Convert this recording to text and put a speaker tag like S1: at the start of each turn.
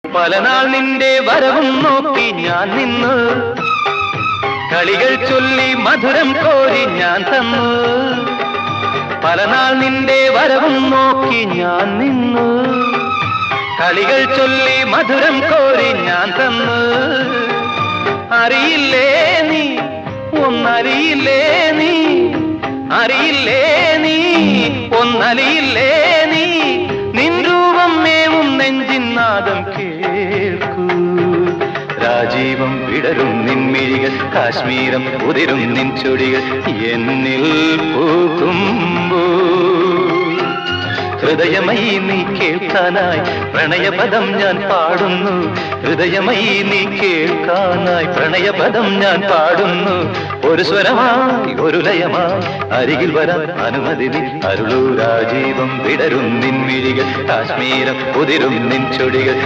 S1: പലനാൾ നിന്റെ വരവും നോക്കി ഞാൻ നിന്നു, കളികൾ ചൊല്ലി മധുരം കോരി ഞാൻ തന്നു. പലനാൾ നിന്റെ വരവും നോക്കി ഞാൻ നിന്നു, കളികൾ ചൊല്ലി മധുരം കോരി ഞാൻ തന്നു. അറിയില്ലേ നീ, ഒന്നറിയില്ലേ നീ, അറിയില്ലേ നീ, ഒന്നറിയില്ലേ നീ, നിൻ രൂപം മേവും നെഞ്ചിൻ നാദം കേൾക്കൂ. രാജീവം വിടരും നിൻമിഴികൾ, കാശ്മീരം ഉതിരും നിൻ ചൊടികൾ എന്നിൽ പൂക്കുമ്പോ. ഹൃദയമയി നീ കേൾക്കാനായി പ്രണയപദം ഞാൻ പാടുന്നു, ഹൃദയമയി നീ കേൾക്കാനായി പ്രണയപദം ഞാൻ പാടുന്നു. ഒരു സ്വരമായി ഒരു ലയമായി അരികിൽ വരാൻ അനുമതി നീ അരുളൂ. രാജീവം വിടരും നിൻമിഴികൾ, കാശ്മീരം ഉതിരും നിൻ ചൊടികൾ